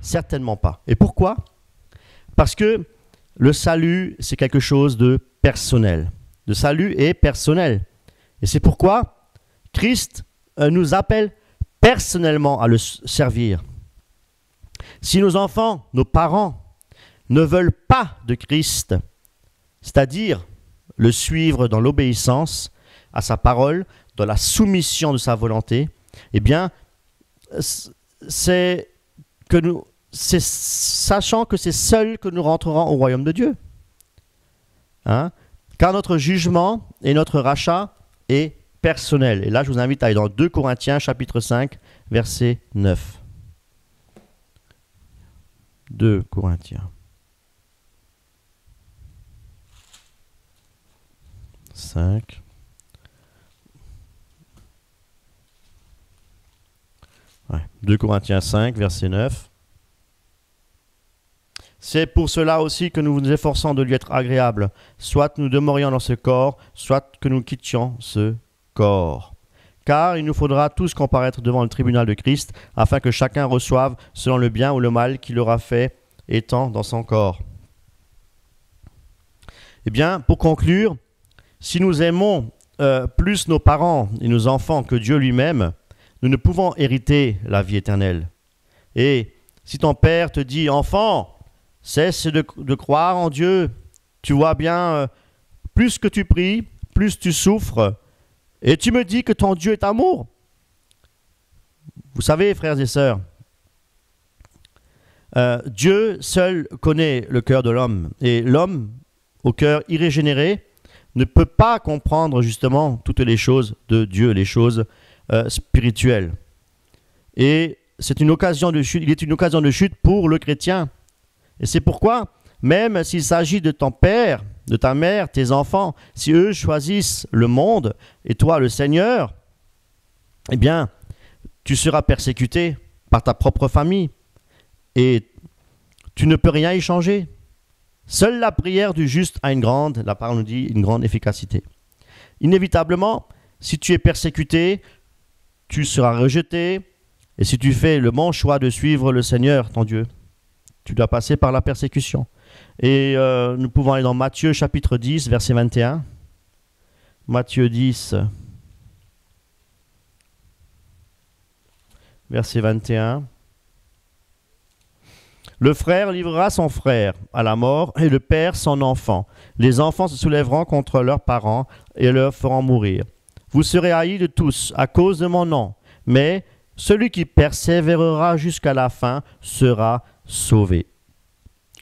certainement pas. Et pourquoi? Parce que le salut, c'est quelque chose de personnel. Le salut est personnel. Et c'est pourquoi Christ nous appelle personnellement à le servir. Si nos enfants, nos parents, ne veulent pas de Christ, c'est-à-dire le suivre dans l'obéissance à sa parole, dans la soumission de sa volonté, eh bien, c'est sachant que c'est seul que nous rentrerons au royaume de Dieu. Hein? Car notre jugement et notre rachat est personnel. Et là, je vous invite à aller dans 2 Corinthiens, chapitre 5, verset 9. 2 Corinthiens 5. Ouais. 2 Corinthiens 5, verset 9. C'est pour cela aussi que nous nous efforçons de lui être agréable, soit nous demeurions dans ce corps, soit que nous quittions ce corps. Car il nous faudra tous comparaître devant le tribunal de Christ, afin que chacun reçoive selon le bien ou le mal qu'il aura fait étant dans son corps. Eh bien, pour conclure, si nous aimons plus nos parents et nos enfants que Dieu lui-même, nous ne pouvons hériter la vie éternelle. Et si ton père te dit « Enfant, cesse de croire en Dieu, tu vois bien, plus que tu pries, plus tu souffres, et tu me dis que ton Dieu est amour. » Vous savez, frères et sœurs, Dieu seul connaît le cœur de l'homme. Et l'homme, au cœur irrégénéré, ne peut pas comprendre justement toutes les choses de Dieu, les choses spirituelles. Et c'est une occasion de chute, il est une occasion de chute pour le chrétien. Et c'est pourquoi, même s'il s'agit de ton père, de ta mère, tes enfants, si eux choisissent le monde et toi le Seigneur, eh bien, tu seras persécuté par ta propre famille et tu ne peux rien y changer. Seule la prière du juste a la parole nous dit, une grande efficacité. Inévitablement, si tu es persécuté, tu seras rejeté, et si tu fais le bon choix de suivre le Seigneur, ton Dieu, tu dois passer par la persécution. Et nous pouvons aller dans Matthieu chapitre 10, verset 21. Matthieu 10, verset 21. Le frère livrera son frère à la mort et le père son enfant. Les enfants se soulèveront contre leurs parents et leur feront mourir. Vous serez haïs de tous à cause de mon nom, mais celui qui persévérera jusqu'à la fin sera sauvé.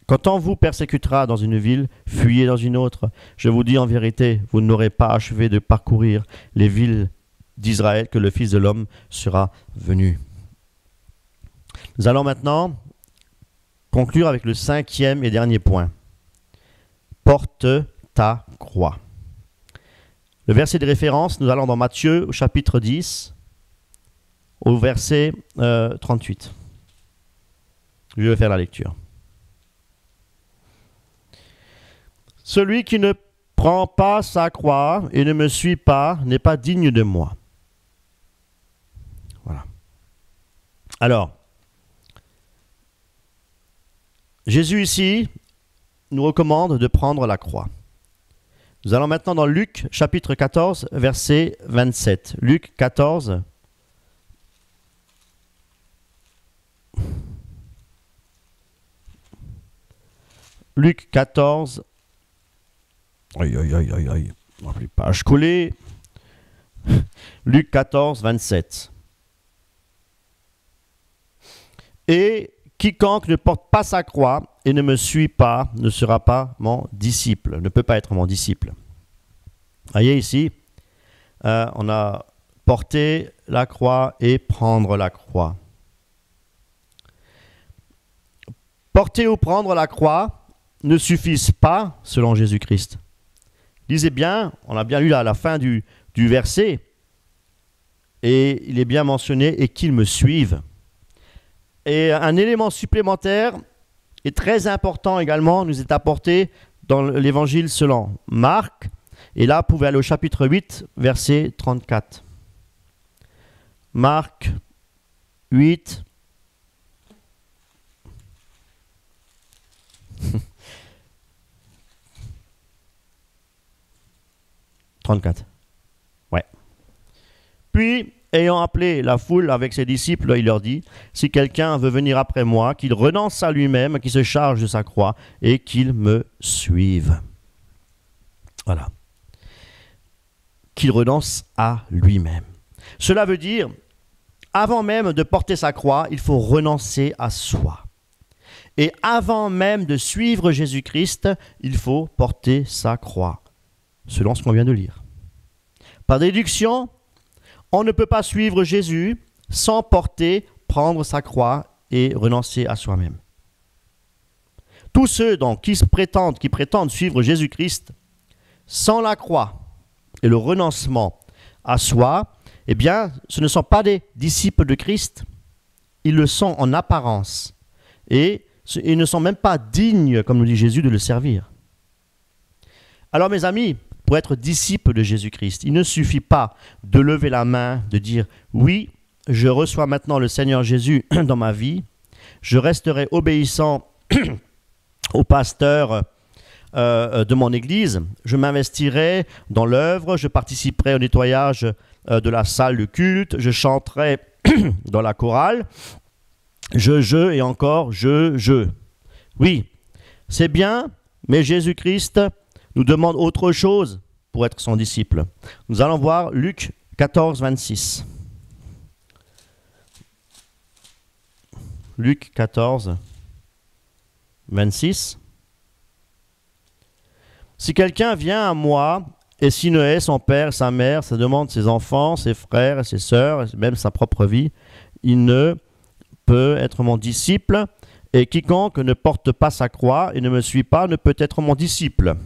Quand on vous persécutera dans une ville, fuyez dans une autre. Je vous dis en vérité, vous n'aurez pas achevé de parcourir les villes d'Israël que le Fils de l'homme sera venu. Nous allons maintenant conclure avec le 5e et dernier point. Porte ta croix. Le verset de référence, nous allons dans Matthieu au chapitre 10, au verset 38. Je vais faire la lecture. Celui qui ne prend pas sa croix et ne me suit pas n'est pas digne de moi. Voilà. Alors, Jésus ici nous recommande de prendre la croix. Nous allons maintenant dans Luc chapitre 14, verset 27. Luc 14. Luc 14. Aïe. Page collée. Luc 14, 27. Et quiconque ne porte pas sa croix et ne me suit pas ne sera pas mon disciple, ne peut pas être mon disciple. Voyez ici, on a porté la croix et prendre la croix. Porter ou prendre la croix ne suffisent pas selon Jésus-Christ. Lisez bien, on a bien lu là à la fin du verset, et il est bien mentionné « et qu'ils me suivent ». Et un élément supplémentaire et très important également nous est apporté dans l'évangile selon Marc. Et là, vous pouvez aller au chapitre 8, verset 34. Marc 8, 34. Ouais. Puis, ayant appelé la foule avec ses disciples, il leur dit, si quelqu'un veut venir après moi, qu'il renonce à lui-même, qu'il se charge de sa croix et qu'il me suive. Voilà. Qu'il renonce à lui-même. Cela veut dire, avant même de porter sa croix, il faut renoncer à soi. Et avant même de suivre Jésus-Christ, il faut porter sa croix, selon ce qu'on vient de lire. Par déduction, on ne peut pas suivre Jésus sans prendre sa croix et renoncer à soi-même. Tous ceux donc qui prétendent suivre Jésus-Christ sans la croix et le renoncement à soi, eh bien, ce ne sont pas des disciples de Christ. Ils le sont en apparence. Et ils ne sont même pas dignes, comme nous dit Jésus, de le servir. Alors, mes amis, pour être disciple de Jésus-Christ, il ne suffit pas de lever la main, de dire « Oui, je reçois maintenant le Seigneur Jésus dans ma vie. Je resterai obéissant au pasteur de mon église. Je m'investirai dans l'œuvre. Je participerai au nettoyage de la salle de culte. Je chanterai dans la chorale. Je et encore je. » Oui, c'est bien, mais Jésus-Christ nous demande autre chose pour être son disciple. Nous allons voir Luc 14, 26. Luc 14, 26. Si quelqu'un vient à moi et s'il ne hait son père, sa mère, sa demande, ses enfants, ses frères et ses sœurs, même sa propre vie, il ne peut être mon disciple, et quiconque ne porte pas sa croix et ne me suit pas ne peut être mon disciple.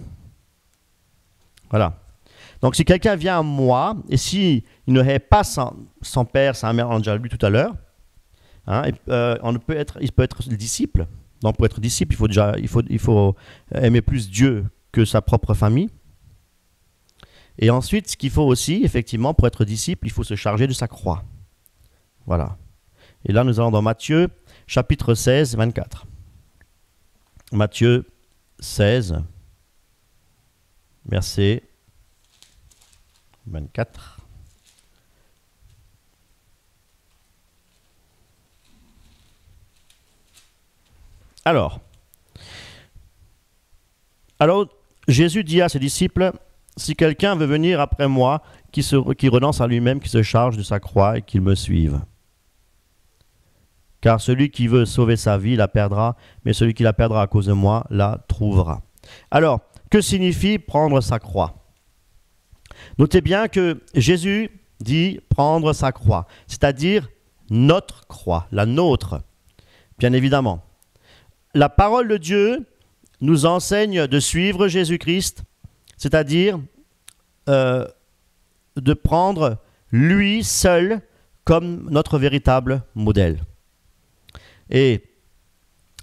Voilà. Donc si quelqu'un vient à moi, et s'il ne hait pas son père, sa mère, on l'a déjà lu tout à l'heure, hein, il peut être le disciple. Donc pour être disciple, il faut aimer plus Dieu que sa propre famille. Et ensuite, ce qu'il faut aussi, effectivement, pour être disciple, il faut se charger de sa croix. Voilà. Et là, nous allons dans Matthieu, chapitre 16, 24. Matthieu 16, verset 24. Alors, Jésus dit à ses disciples, « Si quelqu'un veut venir après moi, qui renonce à lui-même, qui se charge de sa croix et qu'il me suive. Car celui qui veut sauver sa vie la perdra, mais celui qui la perdra à cause de moi la trouvera. » Alors, que signifie prendre sa croix? Notez bien que Jésus dit prendre sa croix, c'est-à-dire notre croix, la nôtre, bien évidemment. La parole de Dieu nous enseigne de suivre Jésus-Christ, c'est-à-dire de prendre lui seul comme notre véritable modèle. Et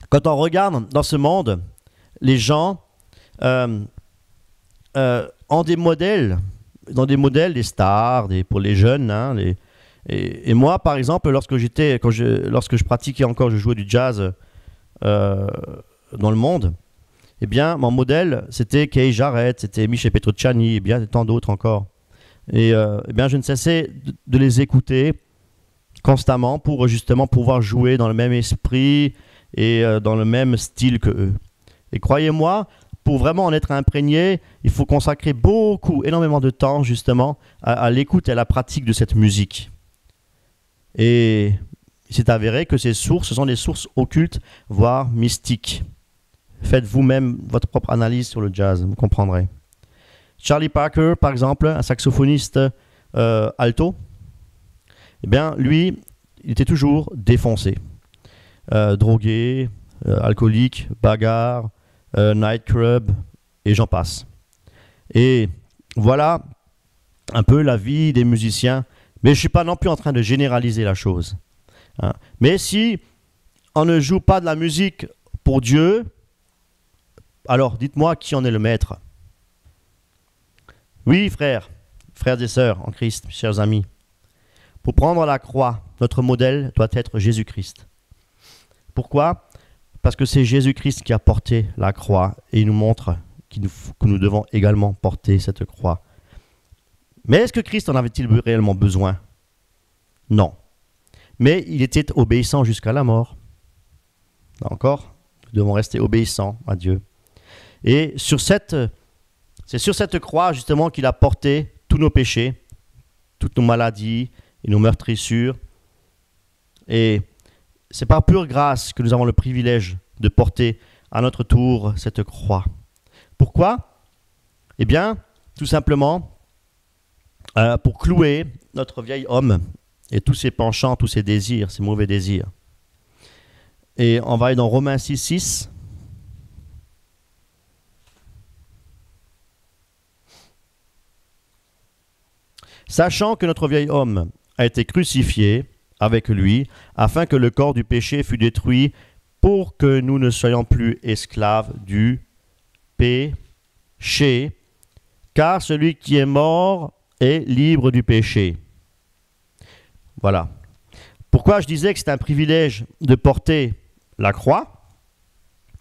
quand on regarde dans ce monde, les gens ont des modèles, des stars, pour les jeunes. Hein, et moi, par exemple, lorsque je pratiquais encore, je jouais du jazz dans le monde, eh bien, mon modèle, c'était Kay Jarrett, c'était Michel Petrucciani, et bien tant d'autres encore. Et eh bien, je ne cessais de les écouter constamment pour justement pouvoir jouer dans le même esprit et dans le même style que eux. Et croyez-moi, pour vraiment en être imprégné, il faut consacrer énormément de temps justement à l'écoute et à la pratique de cette musique. Et c'est avéré que ce sont des sources occultes, voire mystiques. Faites vous-même votre propre analyse sur le jazz, vous comprendrez. Charlie Parker, par exemple, un saxophoniste alto, eh bien, lui, il était toujours défoncé. Drogué, alcoolique, bagarre, nightclub, et j'en passe. Et voilà un peu la vie des musiciens. Mais je ne suis pas non plus en train de généraliser la chose. Hein. Mais si on ne joue pas de la musique pour Dieu, alors dites-moi qui en est le maître. Oui, frères et sœurs en Christ, chers amis. Pour prendre la croix, notre modèle doit être Jésus-Christ. Pourquoi ? parce que c'est Jésus-Christ qui a porté la croix et il nous montre que nous devons également porter cette croix. Mais est-ce que Christ en avait-il réellement besoin? Non. Mais il était obéissant jusqu'à la mort. Là encore, nous devons rester obéissants à Dieu. Et c'est sur cette croix justement qu'il a porté tous nos péchés, toutes nos maladies et nos meurtrissures. Et c'est par pure grâce que nous avons le privilège de porter à notre tour cette croix. Pourquoi? Eh bien, tout simplement, pour clouer notre vieil homme et tous ses penchants, tous ses désirs, ses mauvais désirs. Et on va aller dans Romains 6:6. Sachant que notre vieil homme a été crucifié avec lui, afin que le corps du péché fût détruit, pour que nous ne soyons plus esclaves du péché, car celui qui est mort est libre du péché. Voilà. Pourquoi je disais que c'est un privilège de porter la croix?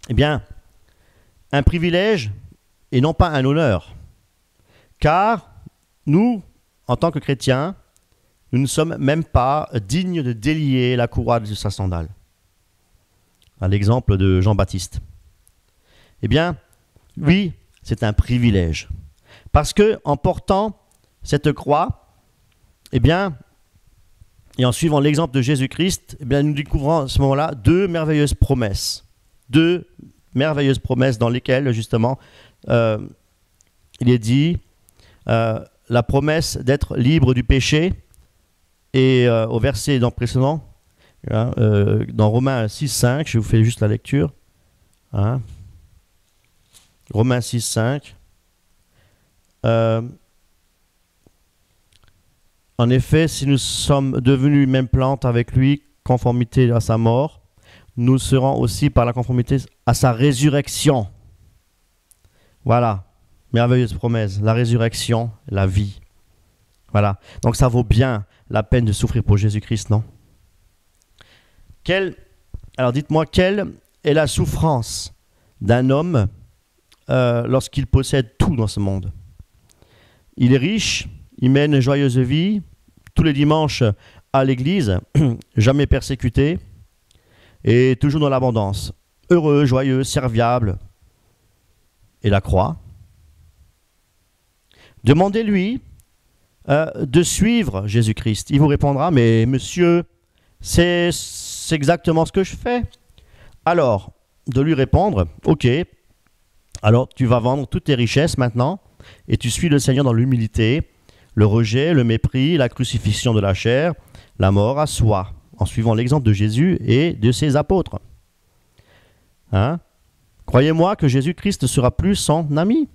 Eh bien, un privilège et non pas un honneur. Car nous, en tant que chrétiens, nous ne sommes même pas dignes de délier la courroie de sa sandale. À l'exemple de Jean-Baptiste. Eh bien, oui, c'est un privilège. Parce que en portant cette croix, eh bien, et en suivant l'exemple de Jésus-Christ, eh bien, nous découvrons à ce moment-là deux merveilleuses promesses. Deux merveilleuses promesses dans lesquelles, justement, il est dit la promesse d'être libre du péché. Et au verset précédent, hein, dans Romains 6:5, je vous fais juste la lecture. Hein. Romains 6:5. En effet, si nous sommes devenus même plante avec lui, conformité à sa mort, nous serons aussi par la conformité à sa résurrection. Voilà, merveilleuse promesse, la résurrection, la vie. Voilà, donc ça vaut bien la peine de souffrir pour Jésus-Christ, non? Alors dites-moi, quelle est la souffrance d'un homme lorsqu'il possède tout dans ce monde? Il est riche, il mène une joyeuse vie, tous les dimanches à l'église, jamais persécuté, et toujours dans l'abondance. Heureux, joyeux, serviable. Et la croix? Demandez-lui de suivre Jésus-Christ. Il vous répondra, mais monsieur, c'est exactement ce que je fais. Alors, de lui répondre, ok, alors tu vas vendre toutes tes richesses maintenant, et tu suis le Seigneur dans l'humilité, le rejet, le mépris, la crucifixion de la chair, la mort à soi, en suivant l'exemple de Jésus et de ses apôtres. Hein? Croyez-moi que Jésus-Christ sera plus son ami.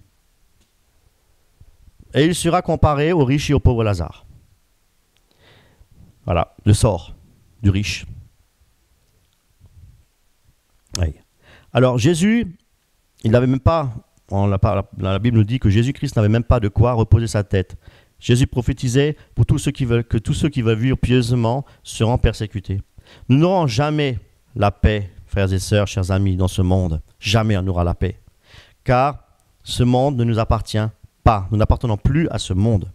Et il sera comparé au riche et au pauvre Lazare. Voilà, le sort du riche. Oui. Alors Jésus, il n'avait même pas, la Bible nous dit que Jésus-Christ n'avait même pas de quoi reposer sa tête. Jésus prophétisait pour tous ceux qui veulent, que tous ceux qui veulent vivre pieusement seront persécutés. Nous n'aurons jamais la paix, frères et sœurs, chers amis, dans ce monde. Jamais on n'aura la paix. Car ce monde ne nous appartient pas. Nous n'appartenons plus à ce monde.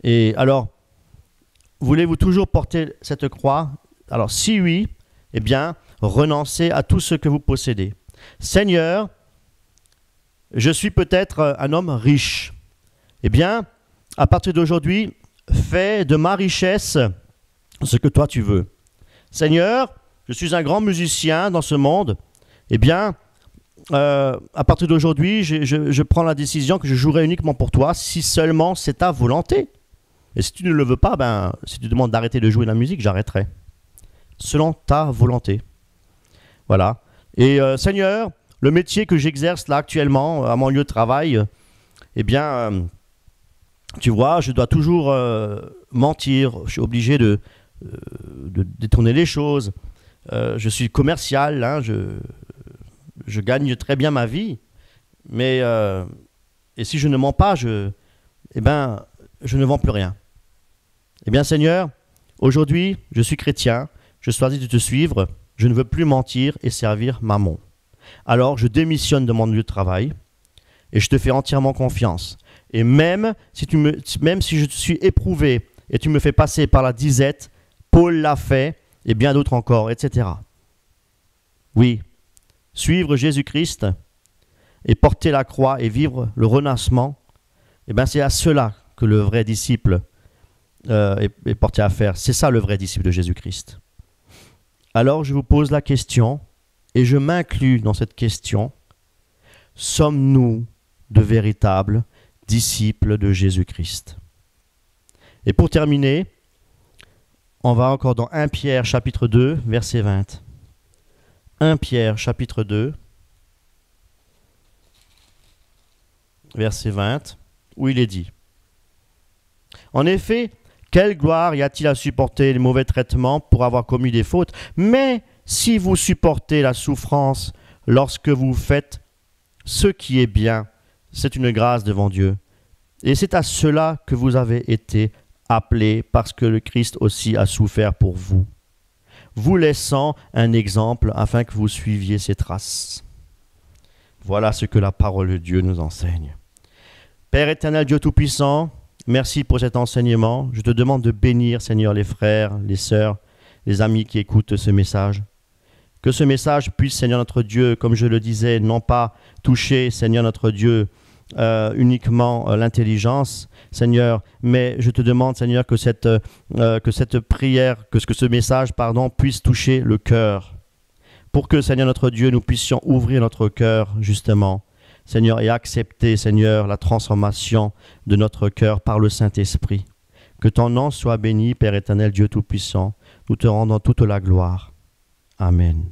Et alors, voulez-vous toujours porter cette croix? Alors, si oui, eh bien, renoncez à tout ce que vous possédez. Seigneur, je suis peut-être un homme riche. Eh bien, à partir d'aujourd'hui, fais de ma richesse ce que toi tu veux. Seigneur, je suis un grand musicien dans ce monde. Eh bien, à partir d'aujourd'hui, je prends la décision que je jouerai uniquement pour toi, si seulement c'est ta volonté. Et si tu ne le veux pas, ben, si tu demandes d'arrêter de jouer la musique, j'arrêterai. Selon ta volonté. Voilà. Et Seigneur, le métier que j'exerce là actuellement, à mon lieu de travail, eh bien, tu vois, je dois toujours mentir. Je suis obligé de détourner les choses. Je suis commercial, hein, je gagne très bien ma vie. Mais et si je ne mens pas, eh ben, je ne vends plus rien. Eh bien, Seigneur, aujourd'hui, je suis chrétien. Je choisis de te suivre. Je ne veux plus mentir et servir Mammon. Alors je démissionne de mon lieu de travail et je te fais entièrement confiance. Et même si je suis éprouvé et tu me fais passer par la disette, Paul l'a fait et bien d'autres encore, etc. Oui, suivre Jésus-Christ et porter la croix et vivre le renacement, c'est à cela que le vrai disciple est porté à faire. C'est ça le vrai disciple de Jésus-Christ. Alors je vous pose la question, et je m'inclus dans cette question, sommes-nous de véritables disciples de Jésus-Christ? Et pour terminer, on va encore dans 1 Pierre chapitre 2, verset 20. 1 Pierre chapitre 2, verset 20, où il est dit: En effet, quelle gloire y a-t-il à supporter les mauvais traitements pour avoir commis des fautes? Mais si vous supportez la souffrance lorsque vous faites ce qui est bien, c'est une grâce devant Dieu. Et c'est à cela que vous avez été appelés, parce que le Christ aussi a souffert pour vous, vous laissant un exemple afin que vous suiviez ses traces. Voilà ce que la parole de Dieu nous enseigne. Père éternel, Dieu Tout-Puissant, merci pour cet enseignement. Je te demande de bénir, Seigneur, les frères, les sœurs, les amis qui écoutent ce message. Que ce message puisse, Seigneur notre Dieu, comme je le disais, non pas toucher, Seigneur notre Dieu, uniquement l'intelligence, Seigneur, mais je te demande, Seigneur, que cette prière, que ce message, puisse toucher le cœur. Pour que, Seigneur notre Dieu, nous puissions ouvrir notre cœur, justement, Seigneur, et accepter, Seigneur, la transformation de notre cœur par le Saint-Esprit. Que ton nom soit béni, Père éternel, Dieu Tout-Puissant. Nous te rendons toute la gloire. Amen.